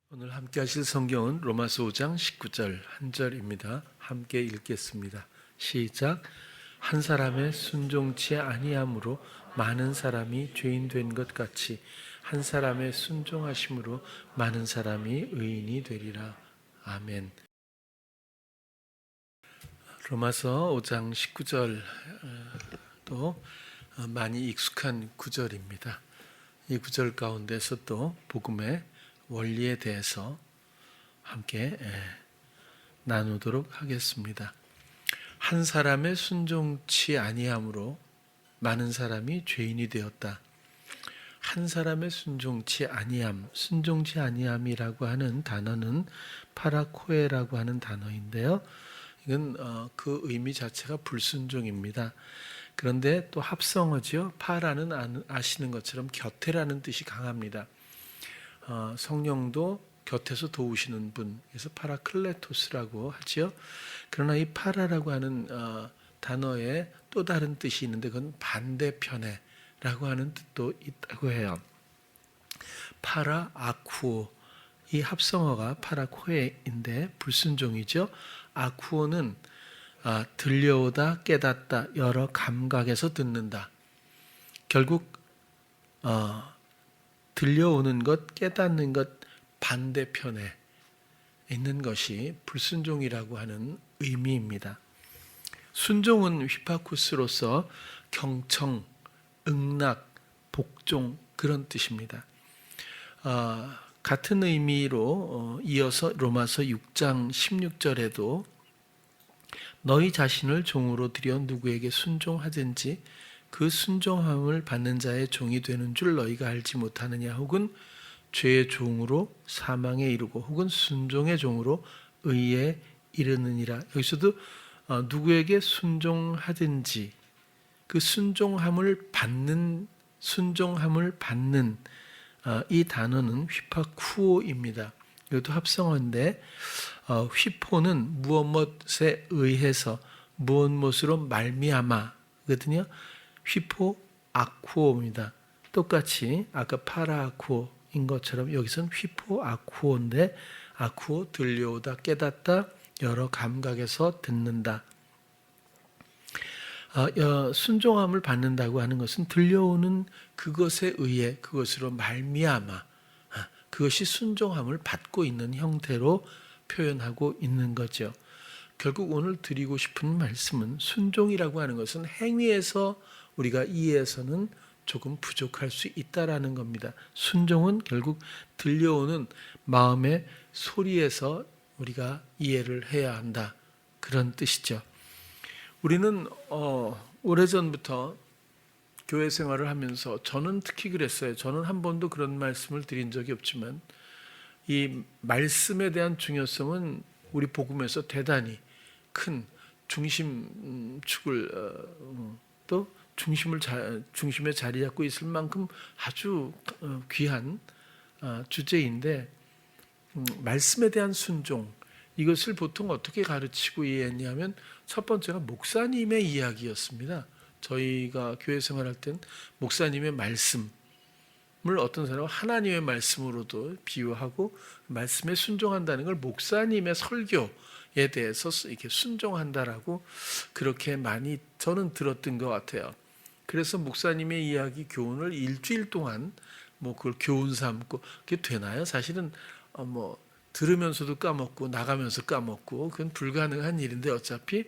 오늘 함께 하실 성경은 로마서 5장 19절 한 절입니다. 함께 읽겠습니다. 시작. 한 사람의 순종치 아니함으로 많은 사람이 죄인 된 것 같이 한 사람의 순종하심으로 많은 사람이 의인이 되리라. 아멘. 로마서 5장 19절도 많이 익숙한 구절입니다. 이 구절 가운데서 또 복음의 원리에 대해서 함께 나누도록 하겠습니다. 한 사람의 순종치 아니함으로 많은 사람이 죄인이 되었다. 한 사람의 순종치 아니함, 순종치 아니함이라고 하는 단어는 파라코에라고 하는 단어인데요. 이건 그 의미 자체가 불순종입니다. 그런데 또 합성어죠. 파라는 아시는 것처럼 곁에라는 뜻이 강합니다. 성령도 곁에서 도우시는 분, 그래서 파라클레토스라고 하죠. 그러나 이 파라라고 하는 단어에 또 다른 뜻이 있는데 그건 반대편에라고 하는 뜻도 있다고 해요. 파라 아쿠오, 이 합성어가 파라코에인데 불순종이죠. 아쿠오는 들려오다, 깨닫다, 여러 감각에서 듣는다. 결국 들려오는 것, 깨닫는 것 반대편에 있는 것이 불순종이라고 하는 의미입니다. 순종은 휘파쿠스로서 경청, 응낙, 복종 그런 뜻입니다. 같은 의미로 이어서 로마서 6장 16절에도 너희 자신을 종으로 들여 누구에게 순종하든지 그 순종함을 받는 자의 종이 되는 줄 너희가 알지 못하느냐. 혹은 죄의 종으로 사망에 이르고 혹은 순종의 종으로 의에 이르느니라. 여기서도 누구에게 순종하든지 그 순종함을 받는 이 단어는 휘파쿠오입니다. 이것도 합성어인데 휘포는 무엇에 의해서 무엇으로 말미암아거든요. 휘포 아쿠오입니다. 똑같이 아까 파라아쿠오인 것처럼 여기서는 휘포 아쿠오인데 아쿠오 들려오다, 깨닫다, 여러 감각에서 듣는다. 순종함을 받는다고 하는 것은 들려오는 그것에 의해 그것으로 말미암아 그것이 순종함을 받고 있는 형태로 표현하고 있는 거죠. 결국 오늘 드리고 싶은 말씀은 순종이라고 하는 것은 행위에서 우리가 이해해서는 조금 부족할 수 있다라는 겁니다. 순종은 결국 들려오는 마음의 소리에서 우리가 이해를 해야 한다. 그런 뜻이죠. 우리는 오래전부터 교회 생활을 하면서 저는 특히 그랬어요. 저는 한 번도 그런 말씀을 드린 적이 없지만 이 말씀에 대한 중요성은 우리 복음에서 대단히 큰 중심축을 또 중심에 자리 잡고 있을 만큼 아주 귀한 주제인데 말씀에 대한 순종 이것을 보통 어떻게 가르치고 이해했냐면 첫 번째가 목사님의 이야기였습니다. 저희가 교회 생활할 땐 목사님의 말씀을 어떤 사람은 하나님의 말씀으로도 비유하고 말씀에 순종한다는 걸 목사님의 설교에 대해서 이렇게 순종한다라고 그렇게 많이 저는 들었던 것 같아요. 그래서 목사님의 이야기 교훈을 일주일 동안 그걸 교훈 삼고 그게 되나요? 사실은 들으면서도 까먹고 나가면서 까먹고 그건 불가능한 일인데 어차피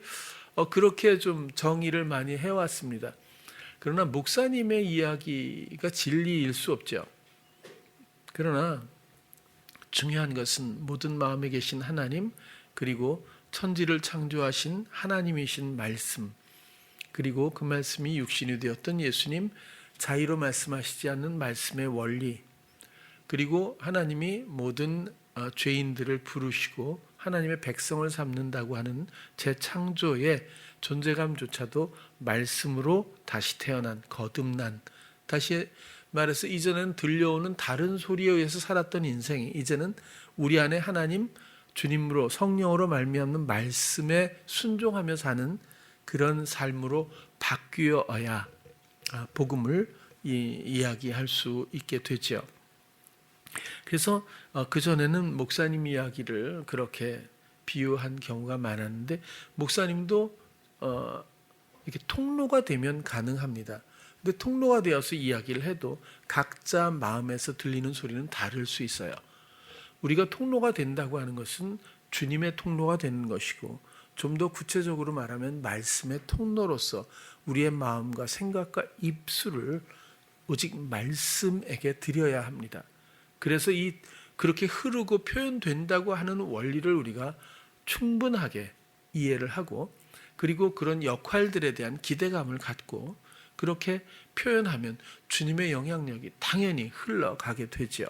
그렇게 좀 정의를 많이 해왔습니다. 그러나 목사님의 이야기가 진리일 수 없죠. 그러나 중요한 것은 모든 마음에 계신 하나님 그리고 천지를 창조하신 하나님이신 말씀 그리고 그 말씀이 육신이 되었던 예수님 자의로 말씀하시지 않는 말씀의 원리 그리고 하나님이 모든 죄인들을 부르시고 하나님의 백성을 삼는다고 하는 재창조의 존재감조차도 말씀으로 다시 태어난 거듭난 다시 말해서 이전에는 들려오는 다른 소리에 의해서 살았던 인생이 이제는 우리 안에 하나님 주님으로 성령으로 말미암는 말씀에 순종하며 사는 그런 삶으로 바뀌어야 복음을 이야기할 수 있게 되죠. 그래서 그전에는 목사님 이야기를 그렇게 비유한 경우가 많았는데 목사님도 이렇게 통로가 되면 가능합니다. 근데 통로가 되어서 이야기를 해도 각자 마음에서 들리는 소리는 다를 수 있어요. 우리가 통로가 된다고 하는 것은 주님의 통로가 되는 것이고, 좀 더 구체적으로 말하면 말씀의 통로로서 우리의 마음과 생각과 입술을 오직 말씀에게 드려야 합니다. 그래서 그렇게 흐르고 표현된다고 하는 원리를 우리가 충분하게 이해를 하고, 그리고 그런 역할들에 대한 기대감을 갖고 그렇게 표현하면 주님의 영향력이 당연히 흘러가게 되죠.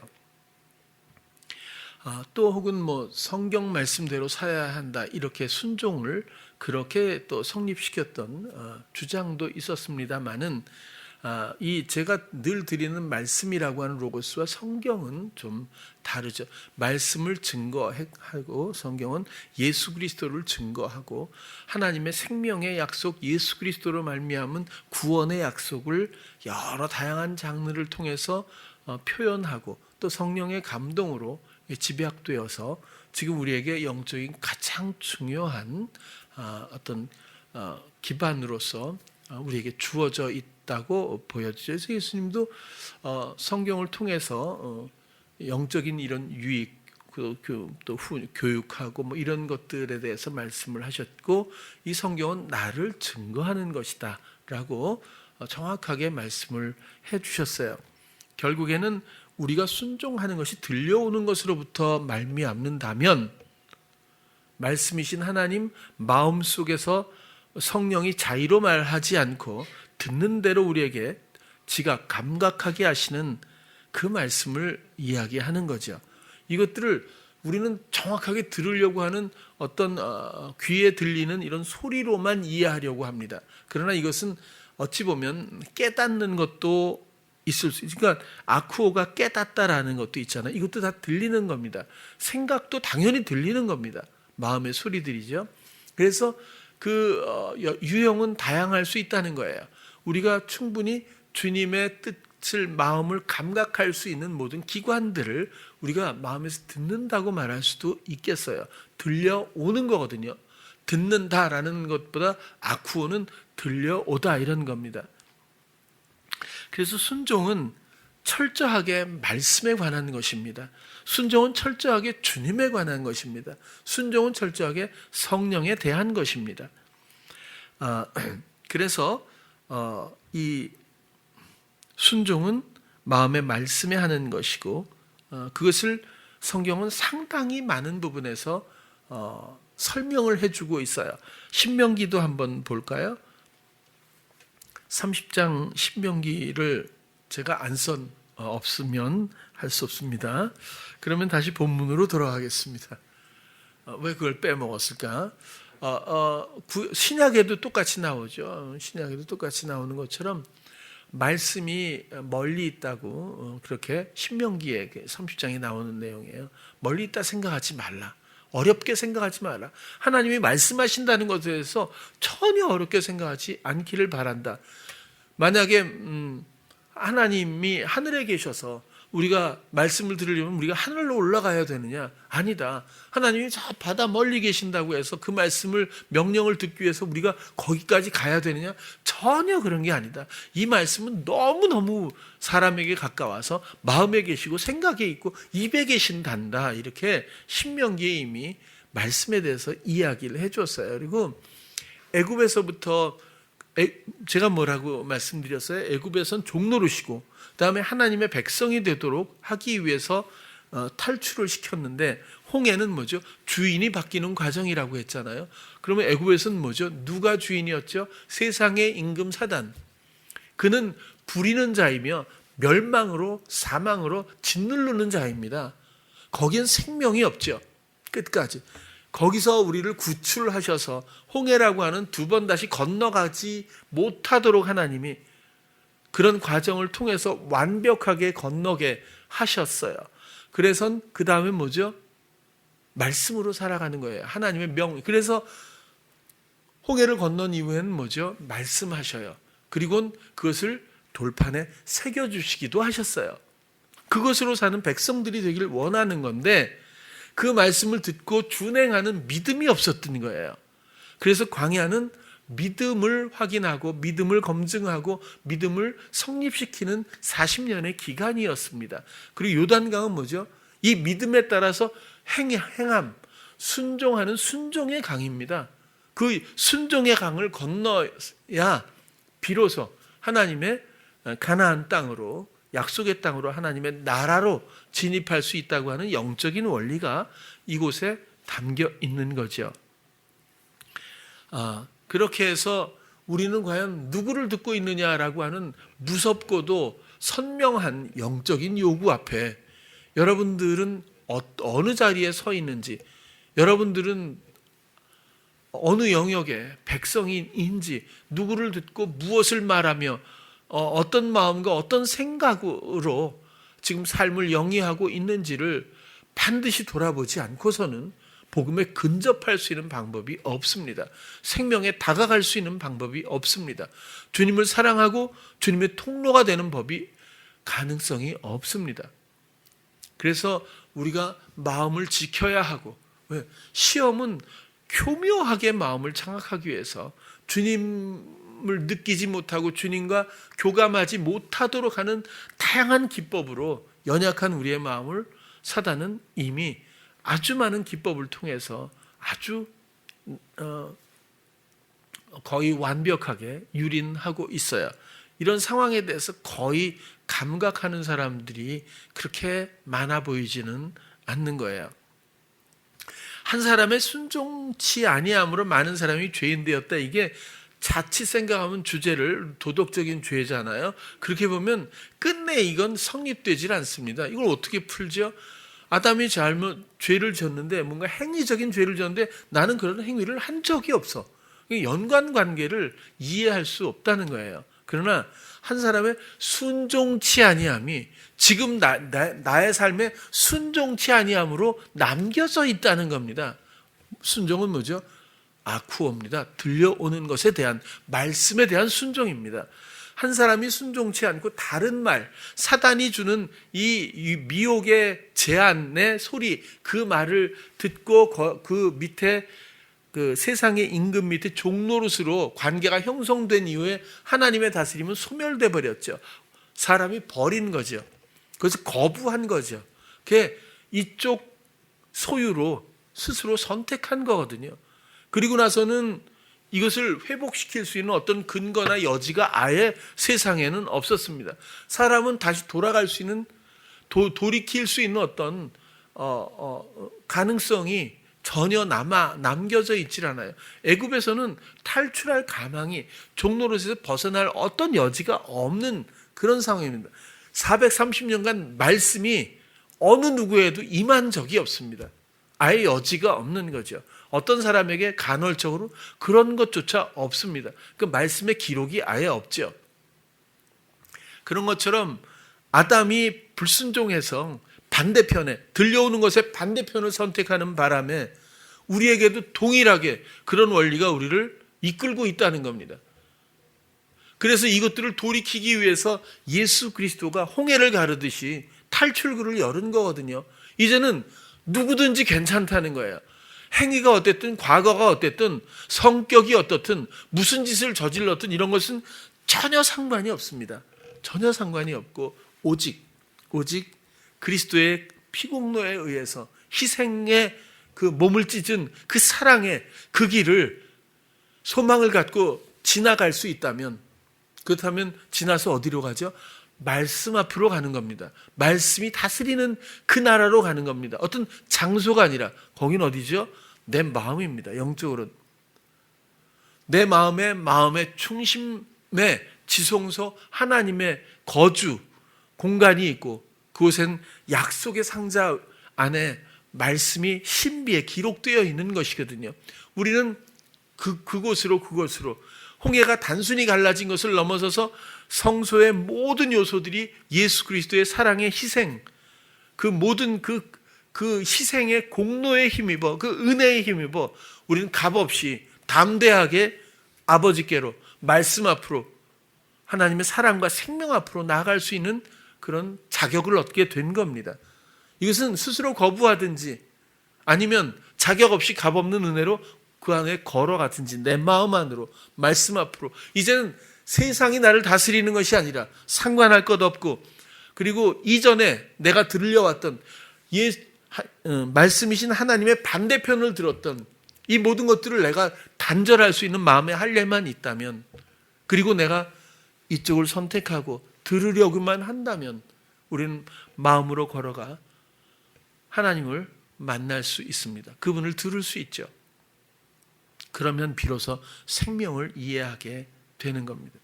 또 혹은 뭐 성경 말씀대로 살아야 한다 이렇게 순종을 그렇게 또 성립시켰던 주장도 있었습니다만은, 이 제가 늘 드리는 말씀이라고 하는 로고스와 성경은 좀 다르죠. 말씀을 증거하고 성경은 예수 그리스도를 증거하고 하나님의 생명의 약속 예수 그리스도로 말미암은 구원의 약속을 여러 다양한 장르를 통해서 표현하고 또 성령의 감동으로 집약되어서 지금 우리에게 영적인 가장 중요한 어떤 기반으로서 우리에게 주어져 있다고 보여지죠. 그래서 예수님도 성경을 통해서 영적인 이런 유익, 또 교육하고 뭐 이런 것들에 대해서 말씀을 하셨고, 이 성경은 나를 증거하는 것이다라고 정확하게 말씀을 해주셨어요. 결국에는 우리가 순종하는 것이 들려오는 것으로부터 말미암는다면 말씀이신 하나님 마음속에서 성령이 자의로 말하지 않고 듣는 대로 우리에게 지각, 감각하게 하시는 그 말씀을 이야기하는 거죠. 이것들을 우리는 정확하게 들으려고 하는 어떤 귀에 들리는 이런 소리로만 이해하려고 합니다. 그러나 이것은 어찌 보면 깨닫는 것도 있을 수 있어요. 그러니까 아쿠오가 깨닫다라는 것도 있잖아요. 이것도 다 들리는 겁니다. 생각도 당연히 들리는 겁니다. 마음의 소리들이죠. 그래서 그 유형은 다양할 수 있다는 거예요. 우리가 충분히 주님의 뜻을 마음을 감각할 수 있는 모든 기관들을 우리가 마음에서 듣는다고 말할 수도 있겠어요. 들려오는 거거든요. 듣는다라는 것보다 아쿠오는 들려오다 이런 겁니다. 그래서 순종은 철저하게 말씀에 관한 것입니다. 순종은 철저하게 주님에 관한 것입니다. 순종은 철저하게 성령에 대한 것입니다. 그래서 이 순종은 마음의 말씀에 하는 것이고, 그것을 성경은 상당히 많은 부분에서 설명을 해주고 있어요. 신명기도 한번 볼까요? 30장 신명기를 제가 안 쓴 없으면 할 수 없습니다. 그러면 다시 본문으로 돌아가겠습니다. 왜 그걸 빼먹었을까? 신약에도 똑같이 나오죠. 신약에도 똑같이 나오는 것처럼 말씀이 멀리 있다고 그렇게 신명기에 30장에 나오는 내용이에요. 멀리 있다 생각하지 말라. 어렵게 생각하지 마라. 하나님이 말씀하신다는 것에 대해서 전혀 어렵게 생각하지 않기를 바란다. 만약에 하나님이 하늘에 계셔서 우리가 말씀을 들으려면 우리가 하늘로 올라가야 되느냐? 아니다. 하나님이 저 바다 멀리 계신다고 해서 그 말씀을 명령을 듣기 위해서 우리가 거기까지 가야 되느냐? 전혀 그런 게 아니다. 이 말씀은 너무너무 사람에게 가까워서 마음에 계시고 생각에 있고 입에 계신단다. 이렇게 신명기에 이미 말씀에 대해서 이야기를 해줬어요. 그리고 애굽에서부터 제가 뭐라고 말씀드렸어요? 애굽에선 종노릇이고 그다음에 하나님의 백성이 되도록 하기 위해서 탈출을 시켰는데, 홍해는 뭐죠? 주인이 바뀌는 과정이라고 했잖아요. 그러면 애굽에서는 뭐죠? 누가 주인이었죠? 세상의 임금 사단. 그는 부리는 자이며 멸망으로 사망으로 짓누르는 자입니다. 거기엔 생명이 없죠. 끝까지. 거기서 우리를 구출하셔서 홍해라고 하는 두 번 다시 건너가지 못하도록 하나님이 그런 과정을 통해서 완벽하게 건너게 하셨어요. 그래서 그 다음에 뭐죠? 말씀으로 살아가는 거예요. 하나님의 명. 그래서 홍해를 건넌 이후에는 뭐죠? 말씀하셔요. 그리고 그것을 돌판에 새겨주시기도 하셨어요. 그것으로 사는 백성들이 되기를 원하는 건데 그 말씀을 듣고 준행하는 믿음이 없었던 거예요. 그래서 광야는 믿음을 확인하고 믿음을 검증하고 믿음을 성립시키는 40년의 기간이었습니다. 그리고 요단강은 뭐죠? 이 믿음에 따라서 행함, 순종하는 순종의 강입니다. 그 순종의 강을 건너야 비로소 하나님의 가나안 땅으로, 약속의 땅으로, 하나님의 나라로 진입할 수 있다고 하는 영적인 원리가 이곳에 담겨 있는 거죠. 그렇게 해서 우리는 과연 누구를 듣고 있느냐라고 하는 무섭고도 선명한 영적인 요구 앞에 여러분들은 어느 자리에 서 있는지, 여러분들은 어느 영역의 백성인지, 누구를 듣고 무엇을 말하며 어떤 마음과 어떤 생각으로 지금 삶을 영위하고 있는지를 반드시 돌아보지 않고서는 복음에 근접할 수 있는 방법이 없습니다. 생명에 다가갈 수 있는 방법이 없습니다. 주님을 사랑하고 주님의 통로가 되는 법이 가능성이 없습니다. 그래서 우리가 마음을 지켜야 하고, 왜? 시험은 교묘하게 마음을 장악하기 위해서 주님을 느끼지 못하고 주님과 교감하지 못하도록 하는 다양한 기법으로 연약한 우리의 마음을 사단은 이미 아주 많은 기법을 통해서 아주 거의 완벽하게 유린하고 있어요. 이런 상황에 대해서 거의 감각하는 사람들이 그렇게 많아 보이지는 않는 거예요. 한 사람의 순종치 아니함으로 많은 사람이 죄인 되었다. 이게 자칫 생각하면 주제를 도덕적인 죄잖아요. 그렇게 보면 끝내 이건 성립되질 않습니다. 이걸 어떻게 풀죠? 아담이 죄를 졌는데, 뭔가 행위적인 죄를 졌는데 나는 그런 행위를 한 적이 없어. 연관관계를 이해할 수 없다는 거예요. 그러나 한 사람의 순종치 아니함이 지금 나의 삶에 순종치 아니함으로 남겨져 있다는 겁니다. 순종은 뭐죠? 아쿠어입니다. 들려오는 것에 대한, 말씀에 대한 순종입니다. 한 사람이 순종치 않고 다른 말, 사단이 주는 이 미혹의 제안의 소리, 그 말을 듣고 그 밑에 그 세상의 임금 밑에 종노릇으로 관계가 형성된 이후에 하나님의 다스림은 소멸돼 버렸죠. 사람이 버린 거죠. 그래서 거부한 거죠. 그게 이쪽 소유로 스스로 선택한 거거든요. 그리고 나서는 이것을 회복시킬 수 있는 어떤 근거나 여지가 아예 세상에는 없었습니다. 사람은 다시 돌아갈 수 있는, 돌이킬 수 있는 어떤 가능성이 전혀 남겨져 있질 않아요. 애굽에서는 탈출할 가망이, 종노릇에서 벗어날 어떤 여지가 없는 그런 상황입니다. 430년간 말씀이 어느 누구에도 임한 적이 없습니다. 아예 여지가 없는 거죠. 어떤 사람에게 간헐적으로 그런 것조차 없습니다. 그 말씀의 기록이 아예 없죠. 그런 것처럼 아담이 불순종해서 반대편에, 들려오는 것의 반대편을 선택하는 바람에 우리에게도 동일하게 그런 원리가 우리를 이끌고 있다는 겁니다. 그래서 이것들을 돌이키기 위해서 예수 그리스도가 홍해를 가르듯이 탈출구를 열은 거거든요. 이제는 누구든지 괜찮다는 거예요. 행위가 어땠든, 과거가 어땠든, 성격이 어떻든, 무슨 짓을 저질렀든 이런 것은 전혀 상관이 없습니다. 전혀 상관이 없고 오직 그리스도의 피공로에 의해서 희생의 그 몸을 찢은 그 사랑의 그 길을, 소망을 갖고 지나갈 수 있다면, 그렇다면 지나서 어디로 가죠? 말씀 앞으로 가는 겁니다. 말씀이 다스리는 그 나라로 가는 겁니다. 어떤 장소가 아니라 거긴 어디죠? 내 마음입니다. 영적으로 내 마음의 중심에 지성소, 하나님의 거주 공간이 있고, 그곳엔 약속의 상자 안에 말씀이 신비에 기록되어 있는 것이거든요. 우리는 그곳으로 홍해가 단순히 갈라진 것을 넘어서서 성소의 모든 요소들이 예수 그리스도의 사랑의 희생, 그 모든 그 희생의 공로에 힘입어, 그 은혜에 힘입어 우리는 값없이 담대하게 아버지께로, 말씀 앞으로, 하나님의 사랑과 생명 앞으로 나아갈 수 있는 그런 자격을 얻게 된 겁니다. 이것은 스스로 거부하든지 아니면 자격 없이 값없는 은혜로 그 안에 걸어가든지 내 마음 안으로 말씀 앞으로 이제는 세상이 나를 다스리는 것이 아니라 상관할 것 없고 그리고 이전에 내가 들려왔던 말씀이신 하나님의 반대편을 들었던 이 모든 것들을 내가 단절할 수 있는 마음의 할례만 있다면 그리고 내가 이쪽을 선택하고 들으려고만 한다면 우리는 마음으로 걸어가 하나님을 만날 수 있습니다. 그분을 들을 수 있죠. 그러면 비로소 생명을 이해하게 되는 겁니다.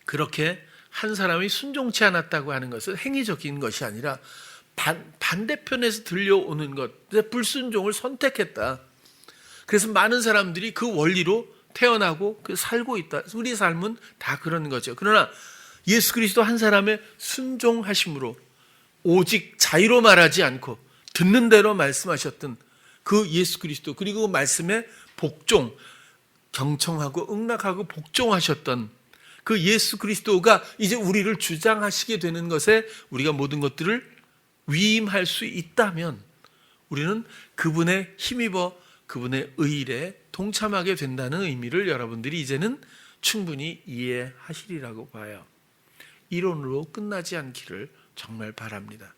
그렇게 한 사람이 순종치 않았다고 하는 것은 행위적인 것이 아니라 반대편에서 들려오는 것, 불순종을 선택했다. 그래서 많은 사람들이 그 원리로 태어나고 살고 있다. 우리 삶은 다 그런 거죠. 그러나 예수 그리스도 한 사람의 순종하심으로 오직 자의로 말하지 않고 듣는 대로 말씀하셨던 그 예수 그리스도 그리고 말씀에 복종, 경청하고 응낙하고 복종하셨던 그 예수 그리스도가 이제 우리를 주장하시게 되는 것에 우리가 모든 것들을 위임할 수 있다면 우리는 그분의 힘입어 그분의 의일에 동참하게 된다는 의미를 여러분들이 이제는 충분히 이해하시리라고 봐요. 이론으로 끝나지 않기를 정말 바랍니다.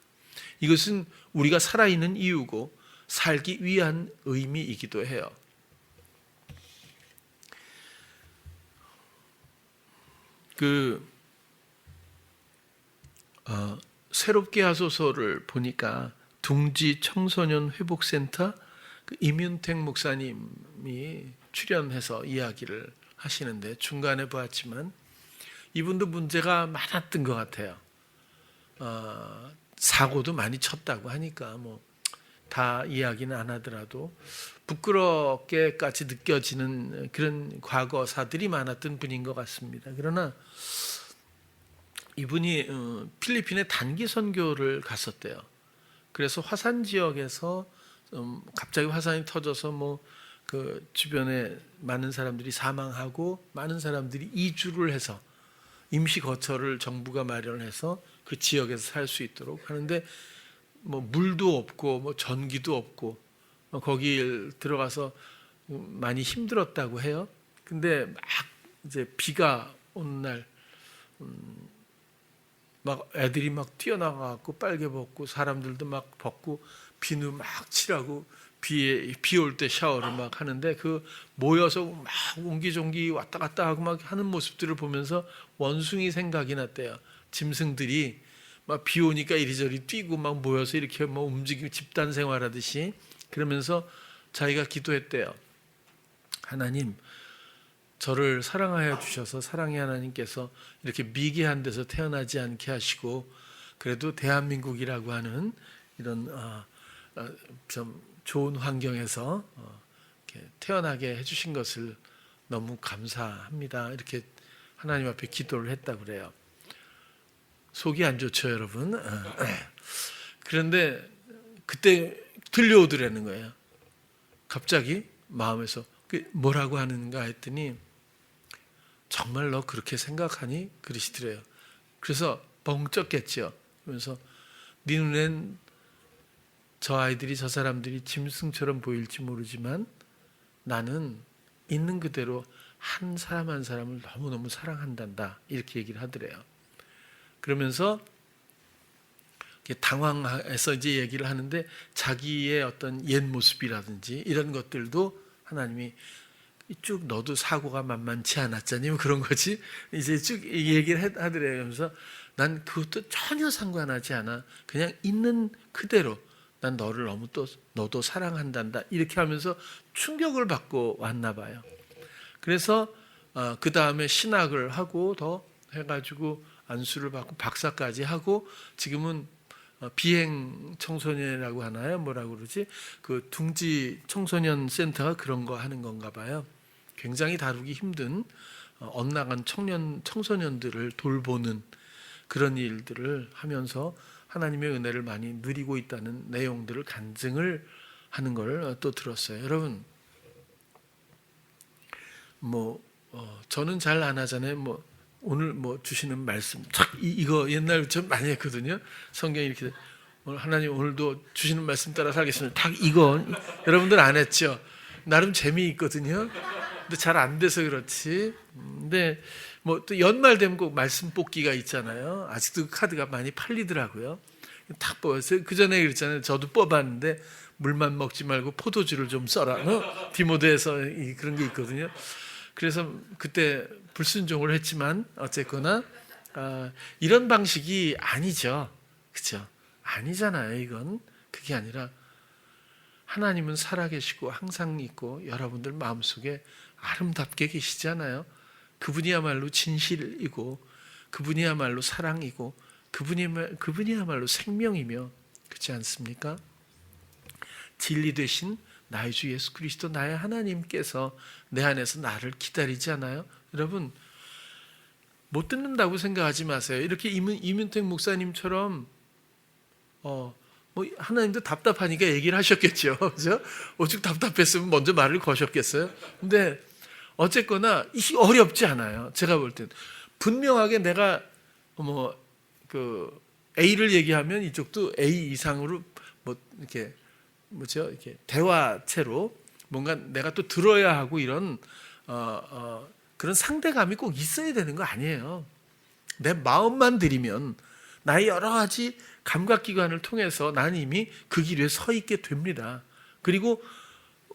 이것은 우리가 살아있는 이유고 살기 위한 의미이기도 해요. 새롭게 하소서를 보니까 둥지 청소년 회복센터 임윤택 목사님이 출연해서 이야기를 하시는데 중간에 보았지만 이분도 문제가 많았던 것 같아요. 사고도 많이 쳤다고 하니까 다 이야기는 안 하더라도 부끄럽게까지 느껴지는 그런 과거사들이 많았던 분인 것 같습니다. 그러나 이분이 필리핀에 단기 선교를 갔었대요. 그래서 화산 지역에서 갑자기 화산이 터져서 그 주변에 많은 사람들이 사망하고 많은 사람들이 이주를 해서 임시 거처를 정부가 마련해서 그 지역에서 살 수 있도록 하는데 물도 없고 전기도 없고 거기 들어가서 많이 힘들었다고 해요. 근데 막 이제 비가 오는 날 막 애들이 막 뛰어나가고 빨개 벗고 사람들도 막 벗고 비누 막 칠하고 비 올 때 샤워를 막 하는데 그 모여서 막 옹기종기 왔다 갔다 하고 막 하는 모습들을 보면서 원숭이 생각이 났대요. 짐승들이 막 비 오니까 이리저리 뛰고 막 모여서 이렇게 움직이고 집단 생활하듯이 그러면서 자기가 기도했대요. 하나님, 저를 사랑하여 주셔서 사랑의 하나님께서 이렇게 미개한 데서 태어나지 않게 하시고 그래도 대한민국이라고 하는 이런 좀 좋은 환경에서 이렇게 태어나게 해주신 것을 너무 감사합니다. 이렇게 하나님 앞에 기도를 했다고 그래요. 속이 안 좋죠, 여러분. 그런데 그때 들려오더라는 거예요. 갑자기 마음에서 뭐라고 하는가 했더니 정말 너 그렇게 생각하니? 그러시더래요. 그래서 벙쪘겠죠. 그러면서 네 눈엔 저 아이들이 저 사람들이 짐승처럼 보일지 모르지만 나는 있는 그대로 한 사람 한 사람을 너무너무 사랑한단다. 이렇게 얘기를 하더래요. 그러면서 당황해서 이제 얘기를 하는데 자기의 어떤 옛 모습이라든지 이런 것들도 하나님이 쭉 너도 사고가 만만치 않았잖니 그런 거지 이제 쭉 얘기를 하더래요. 그러면서 난 그것도 전혀 상관하지 않아. 그냥 있는 그대로 난 너를 너무 또 너도 사랑한단다. 이렇게 하면서 충격을 받고 왔나 봐요. 그래서 그 다음에 신학을 하고 더 해가지고 안수를 받고 박사까지 하고 지금은 비행 청소년이라고 하나요? 뭐라고 그러지? 그 둥지 청소년 센터가 그런 거 하는 건가 봐요. 굉장히 다루기 힘든 엇나간 청소년들을 돌보는 그런 일들을 하면서 하나님의 은혜를 많이 누리고 있다는 내용들을 간증을 하는 걸 또 들었어요. 여러분, 저는 잘 안 하잖아요. 오늘 주시는 말씀 이거 옛날 좀 많이 했거든요. 성경이 이렇게 오늘 하나님 오늘도 주시는 말씀 따라 살겠습니다. 딱 이거 여러분들 안 했죠? 나름 재미있거든요. 근데 잘 안 돼서 그렇지. 근데 또 연말 되면 꼭 말씀 뽑기가 있잖아요. 아직도 그 카드가 많이 팔리더라고요. 딱 뽑았어요. 그 전에 그랬잖아요. 저도 뽑았는데 물만 먹지 말고 포도주를 좀 써라. 디모데에서 그런 게 있거든요. 그래서 그때 불순종을 했지만 어쨌거나 이런 방식이 아니죠. 그렇죠? 아니잖아요. 이건 그게 아니라 하나님은 살아계시고 항상 있고 여러분들 마음속에 아름답게 계시잖아요. 그분이야말로 진실이고 그분이야말로 사랑이고 그분이야말로 생명이며 그렇지 않습니까? 진리 되신 나의 주 예수 그리스도 나의 하나님께서 내 안에서 나를 기다리지 않아요? 여러분 못 듣는다고 생각하지 마세요. 이렇게 이문택 목사님처럼 하나님도 답답하니까 얘기를 하셨겠죠. 그죠? 오죽 답답했으면 먼저 말을 거셨겠어요. 근데 어쨌거나 이게 어렵지 않아요. 제가 볼 땐 분명하게 내가 A를 얘기하면 이쪽도 A 이상으로 이렇게 이렇게 대화체로 뭔가 내가 또 들어야 하고 이런 그런 상대감이 꼭 있어야 되는 거 아니에요. 내 마음만 들이면 나의 여러 가지 감각기관을 통해서 나는 이미 그 길 위에 서 있게 됩니다. 그리고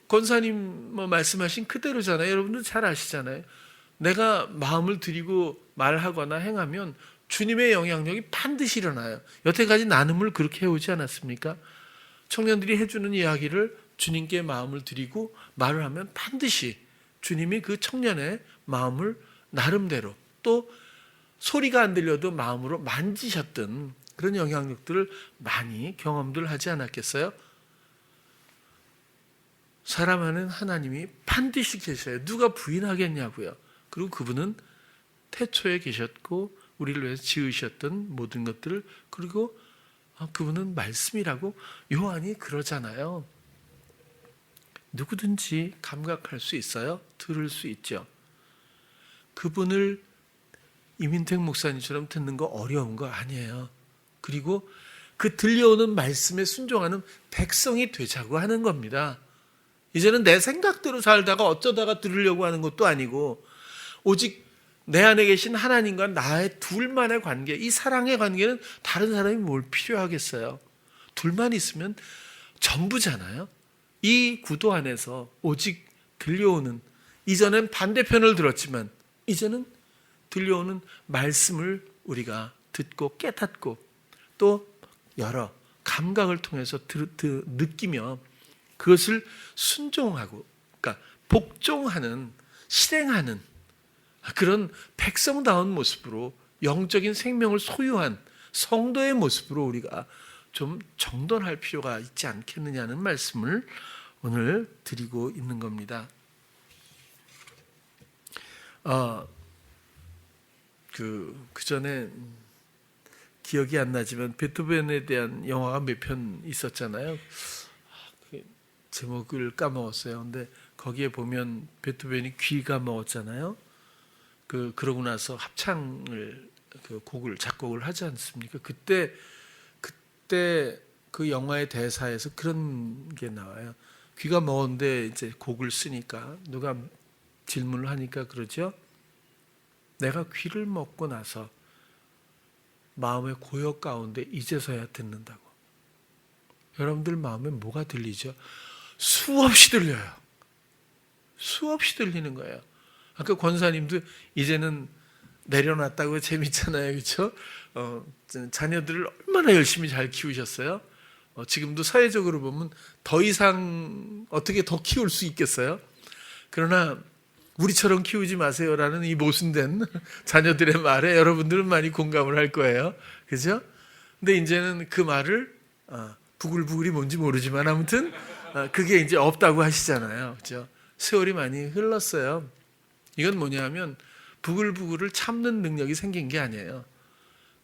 권사님 말씀하신 그대로잖아요. 여러분들 잘 아시잖아요. 내가 마음을 들이고 말하거나 행하면 주님의 영향력이 반드시 일어나요. 여태까지 나눔을 그렇게 해오지 않았습니까? 청년들이 해주는 이야기를 주님께 마음을 드리고 말을 하면 반드시 주님이 그 청년의 마음을 나름대로 또 소리가 안 들려도 마음으로 만지셨던 그런 영향력들을 많이 경험들 하지 않았겠어요? 사람 안에는 하나님이 반드시 계셔요. 누가 부인하겠냐고요. 그리고 그분은 태초에 계셨고 우리를 위해서 지으셨던 모든 것들을 그리고 그분은 말씀이라고 요한이 그러잖아요. 누구든지 감각할 수 있어요. 들을 수 있죠. 그분을 이민택 목사님처럼 듣는 거 어려운 거 아니에요. 그리고 그 들려오는 말씀에 순종하는 백성이 되자고 하는 겁니다. 이제는 내 생각대로 살다가 어쩌다가 들으려고 하는 것도 아니고 오직 내 안에 계신 하나님과 나의 둘만의 관계, 이 사랑의 관계는 다른 사람이 뭘 필요하겠어요. 둘만 있으면 전부잖아요. 이 구도 안에서 오직 들려오는, 이전엔 반대편을 들었지만 이제는 들려오는 말씀을 우리가 듣고 깨닫고 또 여러 감각을 통해서 느끼며 그것을 순종하고, 그러니까 복종하는, 실행하는 그런 백성다운 모습으로 영적인 생명을 소유한 성도의 모습으로 우리가 좀 정돈할 필요가 있지 않겠느냐는 말씀을 오늘 드리고 있는 겁니다. 그 전에 기억이 안 나지만 베토벤에 대한 영화가 몇 편 있었잖아요. 제목을 까먹었어요. 근데 거기에 보면 베토벤이 귀가 먹었잖아요. 그러고 나서 합창을 곡을 작곡을 하지 않습니까? 그때 그 영화의 대사에서 그런 게 나와요. 귀가 먹었는데 이제 곡을 쓰니까 누가 질문을 하니까 그러죠. 내가 귀를 먹고 나서 마음의 고역 가운데 이제서야 듣는다고. 여러분들 마음에 뭐가 들리죠? 수없이 들려요. 수없이 들리는 거예요. 아까 권사님도 이제는 내려놨다고 재밌잖아요. 그렇죠? 자녀들을 얼마나 열심히 잘 키우셨어요? 지금도 사회적으로 보면 더 이상 어떻게 더 키울 수 있겠어요? 그러나 우리처럼 키우지 마세요라는 이 모순된 자녀들의 말에 여러분들은 많이 공감을 할 거예요. 그죠? 근데 이제는 그 말을 부글부글이 뭔지 모르지만 아무튼 그게 이제 없다고 하시잖아요. 그죠? 세월이 많이 흘렀어요. 이건 뭐냐면 부글부글을 참는 능력이 생긴 게 아니에요.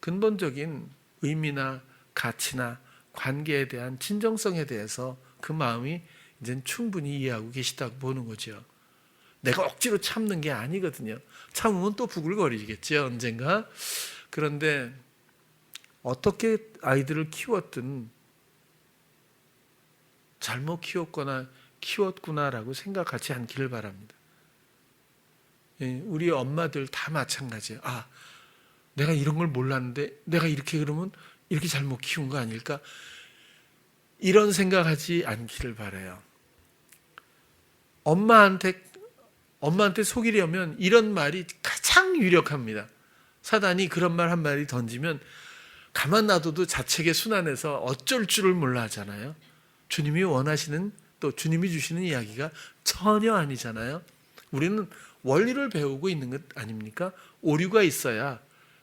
근본적인 의미나 가치나 관계에 대한 진정성에 대해서 그 마음이 이제는 충분히 이해하고 계시다고 보는 거죠. 내가 억지로 참는 게 아니거든요. 참으면 또 부글거리겠죠, 언젠가. 그런데 어떻게 아이들을 키웠든 잘못 키웠구나라고 생각하지 않기를 바랍니다. 우리 엄마들 다 마찬가지예요. 아, 내가 이런 걸 몰랐는데 내가 이렇게 그러면 이렇게 잘못 키운 거 아닐까? 이런 생각하지 않기를 바라요. 엄마한테 속이려면 이런 말이 가장 유력합니다. 사단이 그런 말 한 마디 던지면 가만 놔둬도 자책의 순환에서 어쩔 줄을 몰라 하잖아요. 주님이 원하시는, 또 주님이 주시는 이야기가 전혀 아니잖아요. 우리는 원리를 배우고 있는 것 아닙니까? 오류가 있어야,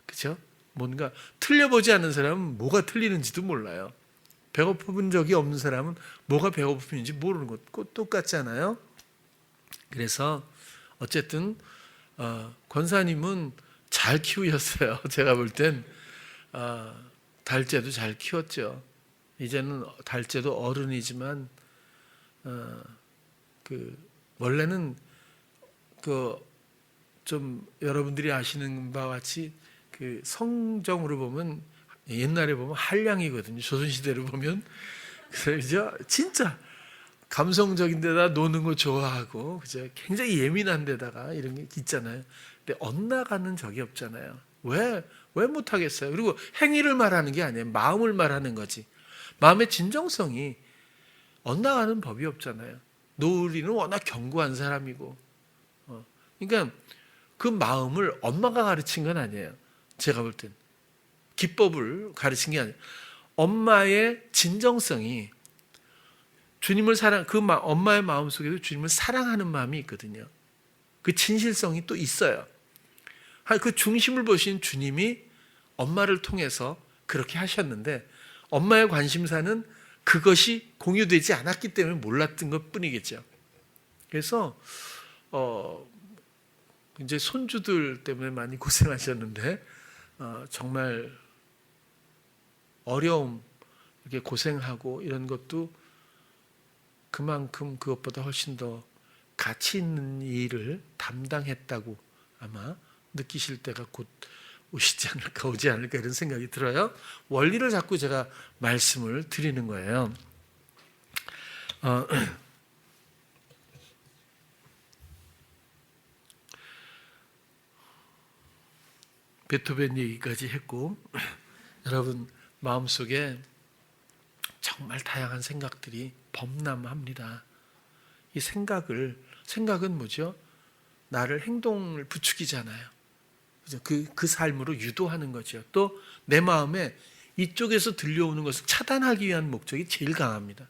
그렇죠? 뭔가 틀려보지 않는 사람은 뭐가 틀리는지도 몰라요. 배고픈 적이 없는 사람은 뭐가 배고픔인지 모르는 것 똑같잖아요. 그래서 어쨌든 권사님은 잘 키우셨어요. 제가 볼 땐 달째도 잘 키웠죠. 이제는 달째도 어른이지만 원래는 좀 여러분들이 아시는 바와 같이 성정으로 보면 옛날에 보면 한량이거든요. 조선시대로 보면. 그래서 진짜 감성적인 데다 노는 거 좋아하고, 그죠? 굉장히 예민한 데다가 이런 게 있잖아요. 근데 엇나가는 적이 없잖아요. 왜 못하겠어요? 그리고 행위를 말하는 게 아니에요. 마음을 말하는 거지. 마음의 진정성이 엇나가는 법이 없잖아요. 노을이는 워낙 견고한 사람이고, 그러니까 그 마음을 엄마가 가르친 건 아니에요. 제가 볼 땐 기법을 가르친 게 아니에요. 엄마의 진정성이 주님을 엄마의 마음 속에도 주님을 사랑하는 마음이 있거든요. 그 진실성이 또 있어요. 그 중심을 보신 주님이 엄마를 통해서 그렇게 하셨는데, 엄마의 관심사는 그것이 공유되지 않았기 때문에 몰랐던 것 뿐이겠죠. 그래서 이제 손주들 때문에 많이 고생하셨는데, 정말 어려움, 이렇게 고생하고 이런 것도 그만큼 그것보다 훨씬 더 가치 있는 일을 담당했다고 아마 느끼실 때가 곧 오지 않을까 이런 생각이 들어요. 원리를 자꾸 제가 말씀을 드리는 거예요. 베토벤 얘기까지 했고, 여러분 마음속에 정말 다양한 생각들이 범람합니다. 이 생각은 뭐죠? 나를 행동을 부추기잖아요. 그 삶으로 유도하는 거죠. 또 내 마음에 이쪽에서 들려오는 것을 차단하기 위한 목적이 제일 강합니다.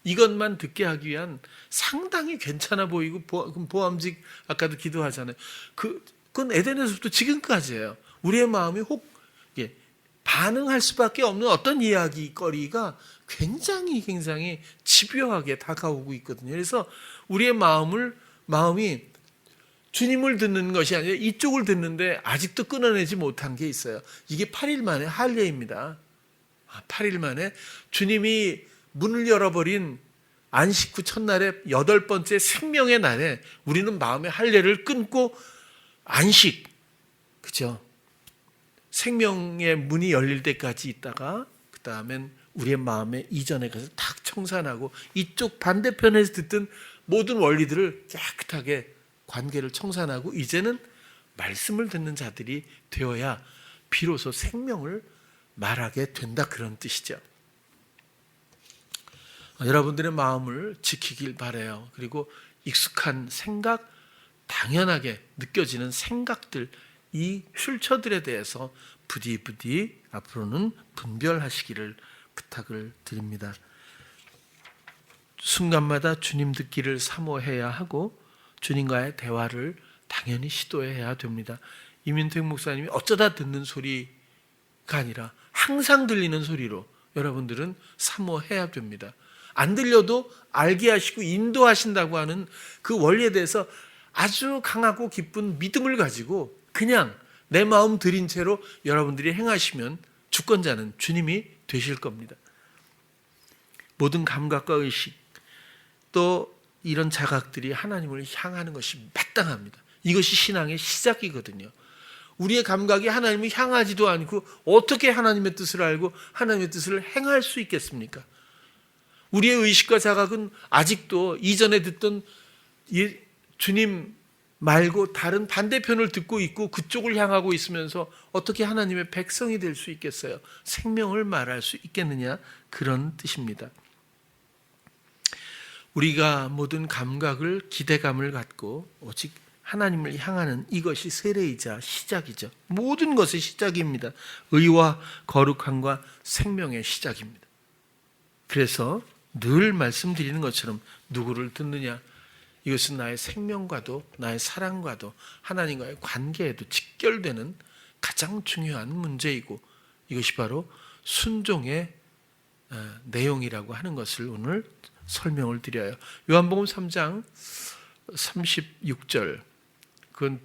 이것만 듣게 하기 위한 상당히 괜찮아 보이고 보암직, 아까도 기도하잖아요. 그건 에덴에서부터 지금까지예요. 우리의 마음이 반응할 수밖에 없는 어떤 이야기거리가 굉장히 집요하게 다가오고 있거든요. 그래서 우리의 마음이 주님을 듣는 것이 아니라 이쪽을 듣는데 아직도 끊어내지 못한 게 있어요. 이게 8일 만에 할례입니다. 8일 만에 주님이 문을 열어버린 안식 후 첫날에 8번째 생명의 날에 우리는 마음의 할례를 끊고 안식, 그죠? 생명의 문이 열릴 때까지 있다가 그 다음엔 우리의 마음의 이전에 가서 탁 청산하고 이쪽 반대편에서 듣던 모든 원리들을 깨끗하게 관계를 청산하고 이제는 말씀을 듣는 자들이 되어야 비로소 생명을 말하게 된다, 그런 뜻이죠. 여러분들의 마음을 지키길 바라요. 그리고 익숙한 생각, 당연하게 느껴지는 생각들, 이 출처들에 대해서 부디 앞으로는 분별하시기를 부탁을 드립니다. 순간마다 주님 듣기를 사모해야 하고 주님과의 대화를 당연히 시도해야 됩니다. 이민택 목사님이 어쩌다 듣는 소리가 아니라 항상 들리는 소리로 여러분들은 사모해야 됩니다. 안 들려도 알게 하시고 인도하신다고 하는 그 원리에 대해서 아주 강하고 깊은 믿음을 가지고 그냥 내 마음 들인 채로 여러분들이 행하시면 주권자는 주님이 되실 겁니다. 모든 감각과 의식, 또 이런 자각들이 하나님을 향하는 것이 마땅합니다. 이것이 신앙의 시작이거든요. 우리의 감각이 하나님을 향하지도 않고 어떻게 하나님의 뜻을 알고 하나님의 뜻을 행할 수 있겠습니까? 우리의 의식과 자각은 아직도 이전에 듣던 주님 말고 다른 반대편을 듣고 있고 그쪽을 향하고 있으면서 어떻게 하나님의 백성이 될 수 있겠어요? 생명을 말할 수 있겠느냐? 그런 뜻입니다. 우리가 모든 감각을 기대감을 갖고 오직 하나님을 향하는 이것이 세례이자 시작이죠. 모든 것의 시작입니다. 의와 거룩함과 생명의 시작입니다. 그래서 늘 말씀드리는 것처럼 누구를 듣느냐, 이것은 나의 생명과도 나의 사랑과도 하나님과의 관계에도 직결되는 가장 중요한 문제이고, 이것이 바로 순종의 내용이라고 하는 것을 오늘 설명을 드려요. 요한복음 3장 36절, 그건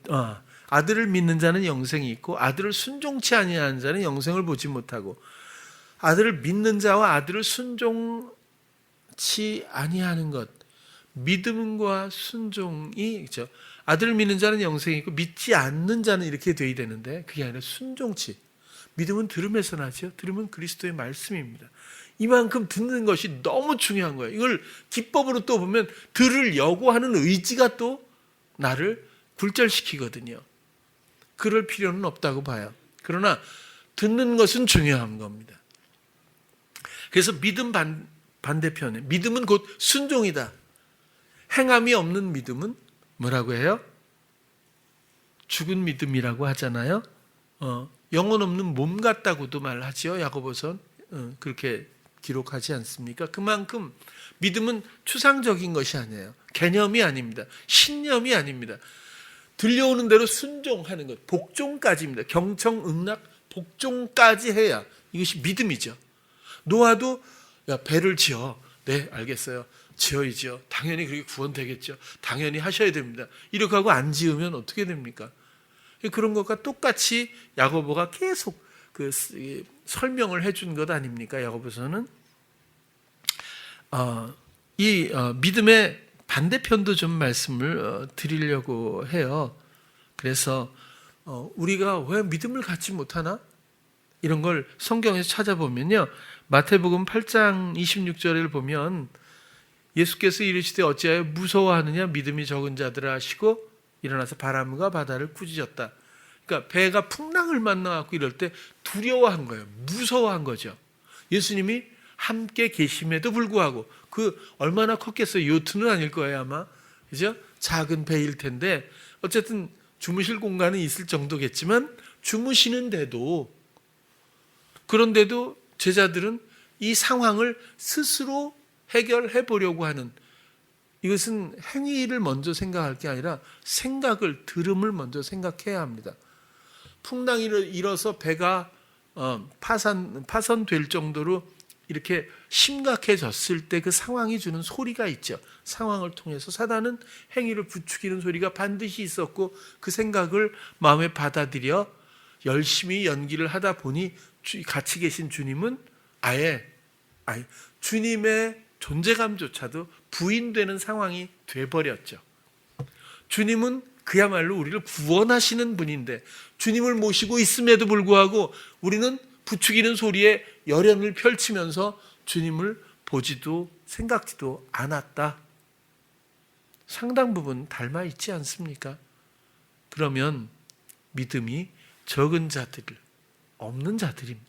아들을 믿는 자는 영생이 있고 아들을 순종치 아니하는 자는 영생을 보지 못하고, 아들을 믿는 자와 아들을 순종치 아니하는 것, 믿음과 순종이 있죠. 아들을 믿는 자는 영생이 있고 믿지 않는 자는 이렇게 돼야 되는데 그게 아니라 순종치. 믿음은 들음에서 나죠. 들음은 그리스도의 말씀입니다. 이만큼 듣는 것이 너무 중요한 거예요. 이걸 기법으로 또 보면 들으려고 하는 의지가 또 나를 굴절시키거든요. 그럴 필요는 없다고 봐요. 그러나 듣는 것은 중요한 겁니다. 그래서 믿음 반대편에 믿음은 곧 순종이다. 행함이 없는 믿음은 뭐라고 해요? 죽은 믿음이라고 하잖아요. 영혼 없는 몸 같다고도 말하지요. 야고보서 그렇게 기록하지 않습니까? 그만큼 믿음은 추상적인 것이 아니에요. 개념이 아닙니다. 신념이 아닙니다. 들려오는 대로 순종하는 것, 복종까지입니다. 경청응납 복종까지 해야 이것이 믿음이죠. 노아도 야, 배를 지어. 네, 알겠어요. 지어야죠. 당연히 그렇게 구원되겠죠. 당연히 하셔야 됩니다. 이렇게 하고 안 지으면 어떻게 됩니까? 그런 것과 똑같이 야고보가 계속 설명을 해준 것 아닙니까? 야고보서는 믿음의 반대편도 좀 말씀을 드리려고 해요. 그래서 우리가 왜 믿음을 갖지 못하나? 이런 걸 성경에서 찾아보면요, 마태복음 8장 26절을 보면 예수께서 이르시되 어찌하여 무서워하느냐, 믿음이 적은 자들아 하시고 일어나서 바람과 바다를 꾸짖었다. 그러니까 배가 풍랑을 만나갖고 이럴 때 두려워한 거예요. 무서워한 거죠. 예수님이 함께 계심에도 불구하고, 그 얼마나 컸겠어요. 요트는 아닐 거예요 아마. 그죠? 작은 배일 텐데 어쨌든 주무실 공간은 있을 정도겠지만 주무시는데도, 그런데도 제자들은 이 상황을 스스로 해결해 보려고 하는, 이것은 행위를 먼저 생각할 게 아니라 생각을, 들음을 먼저 생각해야 합니다. 풍랑이 일어서 배가 파손될 정도로 이렇게 심각해졌을 때 그 상황이 주는 소리가 있죠. 상황을 통해서 사단은 행위를 부추기는 소리가 반드시 있었고, 그 생각을 마음에 받아들여 열심히 연기를 하다 보니 같이 계신 주님은 아예 주님의 존재감조차도 부인되는 상황이 돼버렸죠. 주님은 그야말로 우리를 구원하시는 분인데, 주님을 모시고 있음에도 불구하고 우리는 부추기는 소리에 열연을 펼치면서 주님을 보지도 생각지도 않았다. 상당 부분 닮아 있지 않습니까? 그러면 믿음이 적은 자들, 없는 자들입니다.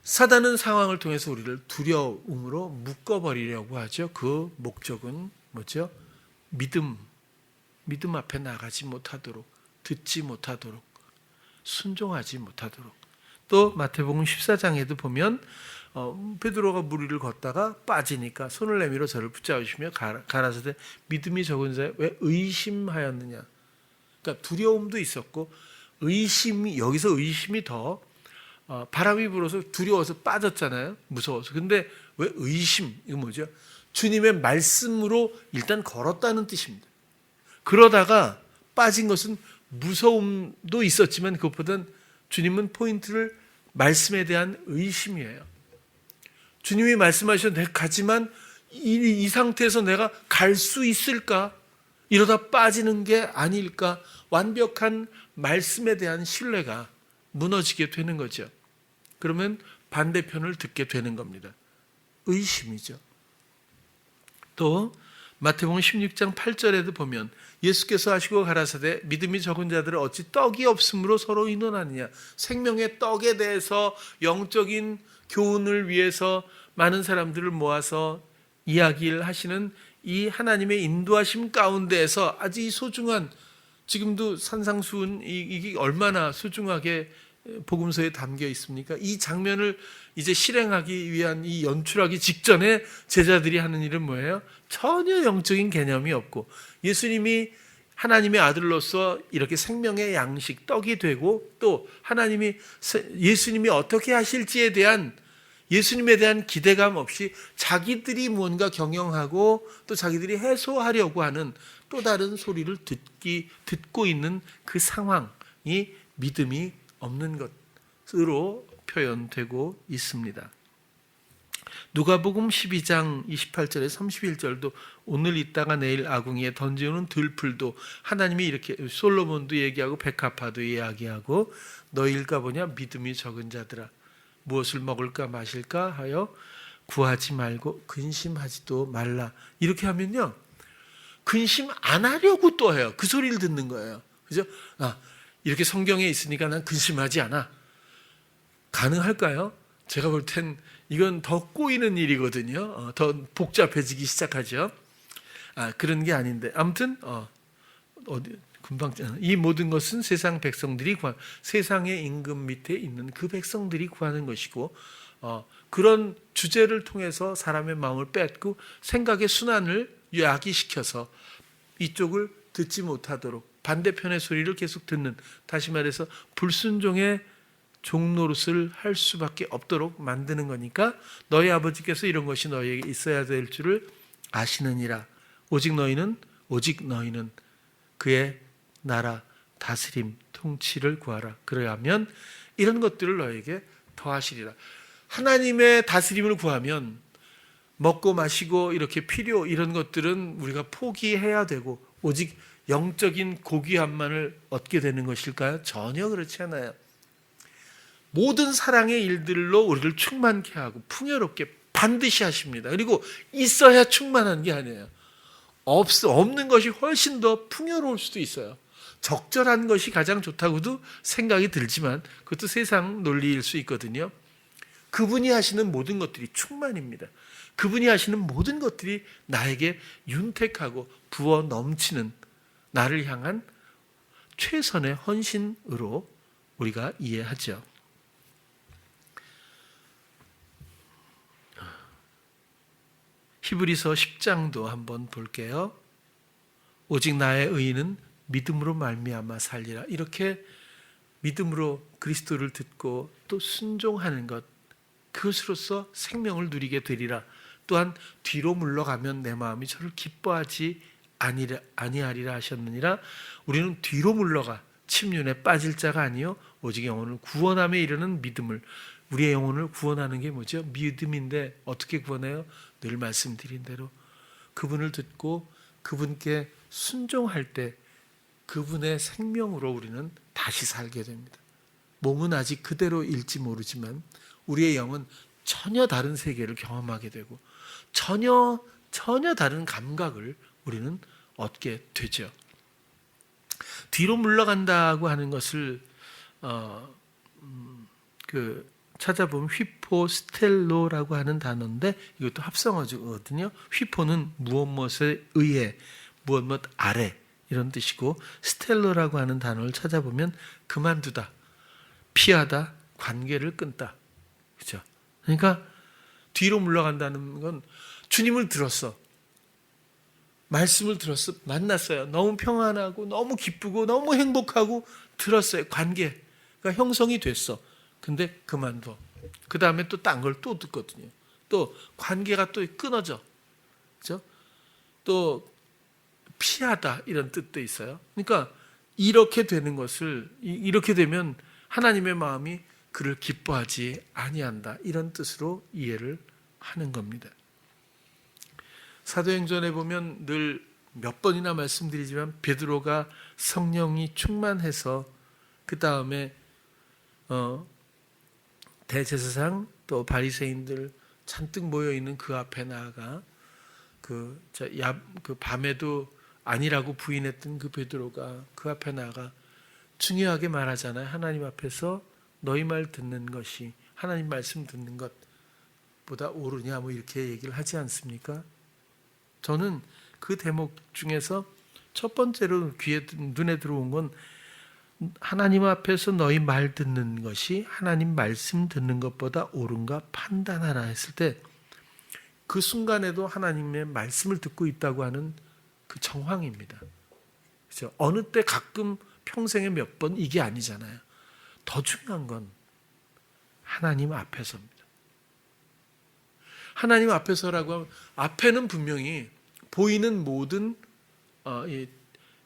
사단은 상황을 통해서 우리를 두려움으로 묶어버리려고 하죠. 그 목적은 뭐죠? 믿음 앞에 나가지 못하도록, 듣지 못하도록, 순종하지 못하도록. 또 마태복음 14장에도 보면 베드로가 물 위를 걷다가 빠지니까 손을 내밀어 저를 붙잡으시며 가라사대 믿음이 적은 자여 왜 의심하였느냐. 그러니까 두려움도 있었고 의심이, 여기서 의심이 더 바람이 불어서 두려워서 빠졌잖아요. 무서워서. 근데 왜 의심? 이거 뭐죠? 주님의 말씀으로 일단 걸었다는 뜻입니다. 그러다가 빠진 것은 무서움도 있었지만 그것보다는 주님은 포인트를 말씀에 대한 의심이에요. 주님이 말씀하셔도 내가 가지만 이 상태에서 내가 갈 수 있을까? 이러다 빠지는 게 아닐까. 완벽한 말씀에 대한 신뢰가 무너지게 되는 거죠. 그러면 반대편을 듣게 되는 겁니다. 의심이죠. 또 마태복음 16장 8절에도 보면 예수께서 하시고 가라사대 믿음이 적은 자들은 어찌 떡이 없으므로 서로 의논하느냐. 생명의 떡에 대해서 영적인 교훈을 위해서 많은 사람들을 모아서 이야기를 하시는 이 하나님의 인도하심 가운데에서 아주 소중한, 지금도 산상수훈 이게 얼마나 소중하게 복음서에 담겨 있습니까? 이 장면을 이제 실행하기 위한, 이 연출하기 직전에 제자들이 하는 일은 뭐예요? 전혀 영적인 개념이 없고 예수님이 하나님의 아들로서 이렇게 생명의 양식 떡이 되고, 또 하나님이 예수님이 어떻게 하실지에 대한, 예수님에 대한 기대감 없이 자기들이 무언가 경영하고 또 자기들이 해소하려고 하는 또 다른 소리를 듣고 있는 그 상황이 믿음이 없는 것으로 표현되고 있습니다. 누가복음 12장 28절에 31절도 오늘 있다가 내일 아궁이에 던지는 들풀도 하나님이 이렇게, 솔로몬도 얘기하고 백합화도 이야기하고, 너희일까 보냐 믿음이 적은 자들아 무엇을 먹을까 마실까 하여 구하지 말고 근심하지도 말라. 이렇게 하면요, 근심 안 하려고 또 해요. 그 소리를 듣는 거예요. 그죠? 이렇게 성경에 있으니까 난 근심하지 않아. 가능할까요? 제가 볼 땐 이건 더 꼬이는 일이거든요. 더 복잡해지기 시작하죠. 그런 게 아닌데, 아무튼 금방, 이 모든 것은 세상 백성들이 세상의 임금 밑에 있는 그 백성들이 구하는 것이고, 그런 주제를 통해서 사람의 마음을 뺏고 생각의 순환을 야기시켜서 이쪽을 듣지 못하도록 반대편의 소리를 계속 듣는, 다시 말해서 불순종의 종노릇을 할 수밖에 없도록 만드는 거니까, 너희 아버지께서 이런 것이 너희에게 있어야 될 줄을 아시느니라. 오직 너희는 그의 나라, 다스림, 통치를 구하라. 그래야면 이런 것들을 너희에게 더하시리라. 하나님의 다스림을 구하면 먹고 마시고 이렇게 필요, 이런 것들은 우리가 포기해야 되고 오직 영적인 고귀함만을 얻게 되는 것일까요? 전혀 그렇지 않아요. 모든 사랑의 일들로 우리를 충만케 하고 풍요롭게 반드시 하십니다. 그리고 있어야 충만한 게 아니에요. 없는 것이 훨씬 더 풍요로울 수도 있어요. 적절한 것이 가장 좋다고도 생각이 들지만 그것도 세상 논리일 수 있거든요. 그분이 하시는 모든 것들이 충만입니다. 그분이 하시는 모든 것들이 나에게 윤택하고 부어 넘치는, 나를 향한 최선의 헌신으로 우리가 이해하죠. 히브리서 10장도 한번 볼게요. 오직 나의 의인은 믿음으로 말미암아 살리라. 이렇게 믿음으로 그리스도를 듣고 또 순종하는 것, 그것으로서 생명을 누리게 되리라. 또한 뒤로 물러가면 내 마음이 저를 기뻐하지 아니하리라 하셨느니라. 우리는 뒤로 물러가 침륜에 빠질 자가 아니요 오직 영혼을 구원함에 이르는 믿음을, 우리의 영혼을 구원하는 게 뭐죠? 믿음인데 어떻게 구원해요? 늘 말씀드린 대로 그분을 듣고 그분께 순종할 때 그분의 생명으로 우리는 다시 살게 됩니다. 몸은 아직 그대로일지 모르지만 우리의 영은 전혀 다른 세계를 경험하게 되고 전혀 다른 감각을 우리는 얻게 되죠. 뒤로 물러간다고 하는 것을 찾아보면 휘포스텔로라고 하는 단어인데 이것도 합성어거든요. 휘포는 무엇에 의해, 무엇 아래 이런 뜻이고, 스텔로라고 하는 단어를 찾아보면 그만두다, 피하다, 관계를 끊다. 그렇죠? 그러니까 뒤로 물러간다는 건 주님을 들었어, 말씀을 들었어, 만났어요. 너무 평안하고 너무 기쁘고 너무 행복하고 들었어요. 관계가 형성이 됐어. 근데 그만둬. 그 다음에 또 딴 걸 또 듣거든요. 또 관계가 또 끊어져. 그죠? 또 피하다 이런 뜻도 있어요. 그러니까 이렇게 되는 것을, 이렇게 되면 하나님의 마음이 그를 기뻐하지 아니한다, 이런 뜻으로 이해를 하는 겁니다. 사도행전에 보면 늘 몇 번이나 말씀드리지만 베드로가 성령이 충만해서 그 다음에 대제사장 또 바리새인들 잔뜩 모여 있는 그 앞에 나아가 그 밤에도 아니라고 부인했던 그 베드로가 그 앞에 나아가 중요하게 말하잖아요. 하나님 앞에서 너희 말 듣는 것이 하나님 말씀 듣는 것보다 옳으냐 뭐 이렇게 얘기를 하지 않습니까? 저는 그 대목 중에서 첫 번째로 눈에 들어온 건 하나님 앞에서 너희 말 듣는 것이 하나님 말씀 듣는 것보다 옳은가 판단하라 했을 때 그 순간에도 하나님의 말씀을 듣고 있다고 하는 그 정황입니다. 그렇죠? 어느 때 가끔 평생에 몇 번 이게 아니잖아요. 더 중요한 건 하나님 앞에서입니다. 하나님 앞에서라고 하면 앞에는 분명히 보이는 모든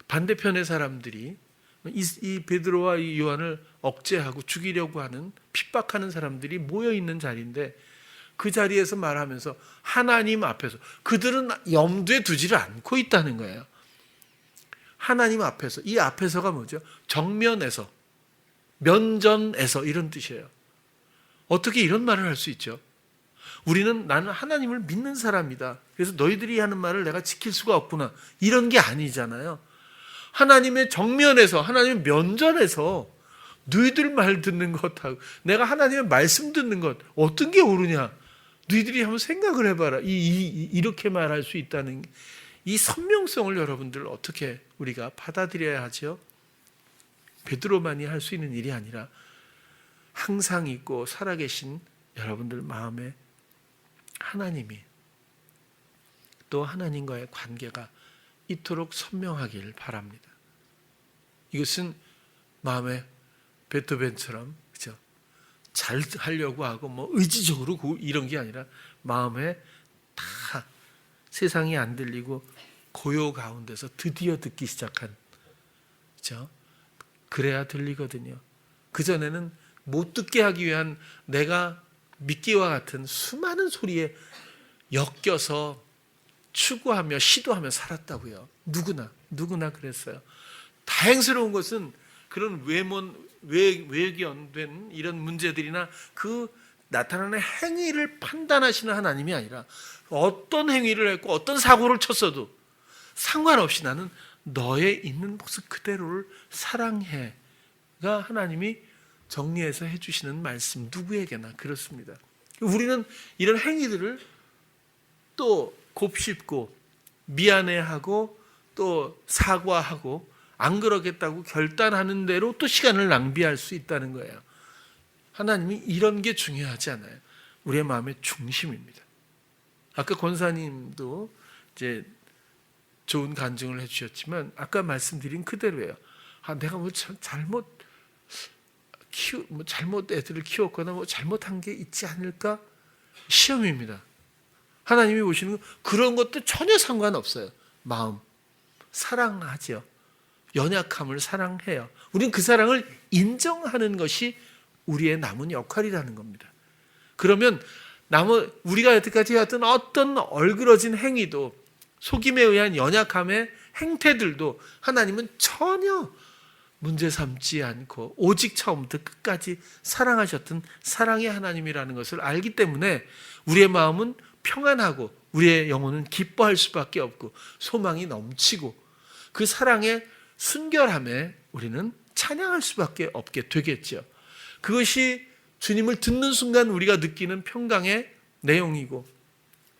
반대편의 사람들이 이 베드로와 이 요한을 억제하고 죽이려고 하는 핍박하는 사람들이 모여 있는 자리인데 그 자리에서 말하면서 하나님 앞에서 그들은 염두에 두지를 않고 있다는 거예요. 하나님 앞에서, 이 앞에서가 뭐죠? 정면에서, 면전에서 이런 뜻이에요. 어떻게 이런 말을 할 수 있죠? 나는 하나님을 믿는 사람이다. 그래서 너희들이 하는 말을 내가 지킬 수가 없구나. 이런 게 아니잖아요. 하나님의 정면에서, 하나님의 면전에서 너희들 말 듣는 것하고 내가 하나님의 말씀 듣는 것 어떤 게 옳으냐? 너희들이 한번 생각을 해봐라. 이렇게 말할 수 있다는 이 선명성을 여러분들 어떻게 우리가 받아들여야 하죠? 베드로만이 할 수 있는 일이 아니라 항상 있고 살아계신 여러분들 마음에 하나님이 또 하나님과의 관계가 이토록 선명하길 바랍니다. 이것은 마음에 베토벤처럼 그죠? 잘 하려고 하고 뭐 의지적으로 이런 게 아니라 마음에 다 세상이 안 들리고 고요 가운데서 드디어 듣기 시작한 그죠? 그래야 들리거든요. 그전에는 못 듣게 하기 위한 내가 미끼와 같은 수많은 소리에 엮여서 추구하며 시도하며 살았다고요. 누구나 그랬어요. 다행스러운 것은 그런 외견된 이런 문제들이나 그 나타나는 행위를 판단하시는 하나님이 아니라 어떤 행위를 했고 어떤 사고를 쳤어도 상관없이 나는 너의 있는 모습 그대로를 사랑해가 하나님이 정리해서 해주시는 말씀 누구에게나 그렇습니다. 우리는 이런 행위들을 또 곱씹고 미안해하고 또 사과하고 안 그러겠다고 결단하는 대로 또 시간을 낭비할 수 있다는 거예요. 하나님이 이런 게 중요하지 않아요. 우리의 마음의 중심입니다. 아까 권사님도 이제 좋은 간증을 해주셨지만 아까 말씀드린 그대로예요. 내가 잘못 애들을 키웠거나 뭐 잘못한 게 있지 않을까? 시험입니다. 하나님이 보시는 그런 것도 전혀 상관없어요. 마음 사랑하죠. 연약함을 사랑해요. 우리는 그 사랑을 인정하는 것이 우리의 남은 역할이라는 겁니다. 그러면 우리가 여태까지 해왔던 어떤 얼그러진 행위도 속임에 의한 연약함의 행태들도 하나님은 전혀 문제 삼지 않고 오직 처음부터 끝까지 사랑하셨던 사랑의 하나님이라는 것을 알기 때문에 우리의 마음은 평안하고 우리의 영혼은 기뻐할 수밖에 없고 소망이 넘치고 그 사랑의 순결함에 우리는 찬양할 수밖에 없게 되겠죠. 그것이 주님을 듣는 순간 우리가 느끼는 평강의 내용이고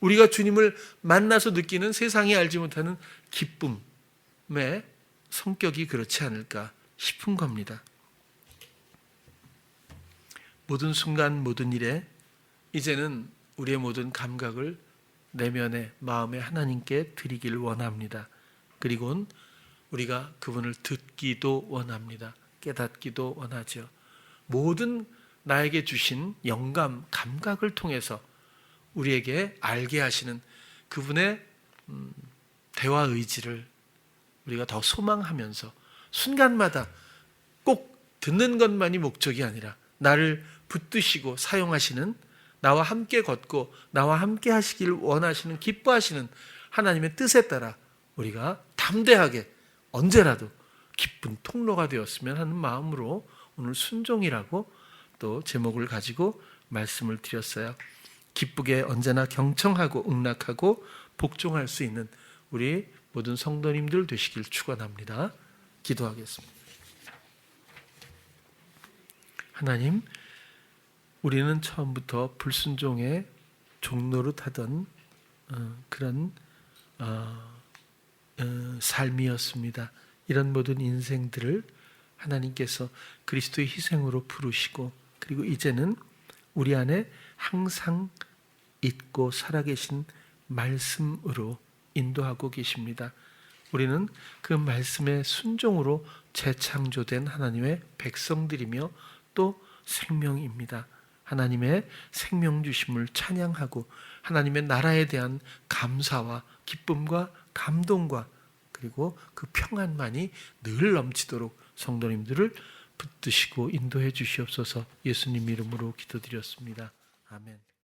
우리가 주님을 만나서 느끼는 세상이 알지 못하는 기쁨의 성격이 그렇지 않을까 싶은 겁니다. 모든 순간 모든 일에 이제는 우리의 모든 감각을 내면의 마음에 하나님께 드리길 원합니다. 그리고는 우리가 그분을 듣기도 원합니다. 깨닫기도 원하죠. 모든 나에게 주신 영감, 감각을 통해서 우리에게 알게 하시는 그분의 대화 의지를 우리가 더 소망하면서 순간마다 꼭 듣는 것만이 목적이 아니라 나를 붙드시고 사용하시는 나와 함께 걷고 나와 함께 하시길 원하시는 기뻐하시는 하나님의 뜻에 따라 우리가 담대하게 언제라도 기쁜 통로가 되었으면 하는 마음으로 오늘 순종이라고 또 제목을 가지고 말씀을 드렸어요. 기쁘게 언제나 경청하고 응낙하고 복종할 수 있는 우리 모든 성도님들 되시길 축원합니다. 기도하겠습니다. 하나님, 우리는 처음부터 불순종의 종노릇하던 그런 삶이었습니다. 이런 모든 인생들을 하나님께서 그리스도의 희생으로 부르시고, 그리고 이제는 우리 안에 항상 있고 살아계신 말씀으로 인도하고 계십니다. 우리는 그 말씀의 순종으로 재창조된 하나님의 백성들이며 또 생명입니다. 하나님의 생명 주심을 찬양하고 하나님의 나라에 대한 감사와 기쁨과 감동과 그리고 그 평안만이 늘 넘치도록 성도님들을 붙드시고 인도해 주시옵소서. 예수님 이름으로 기도드렸습니다. 아멘.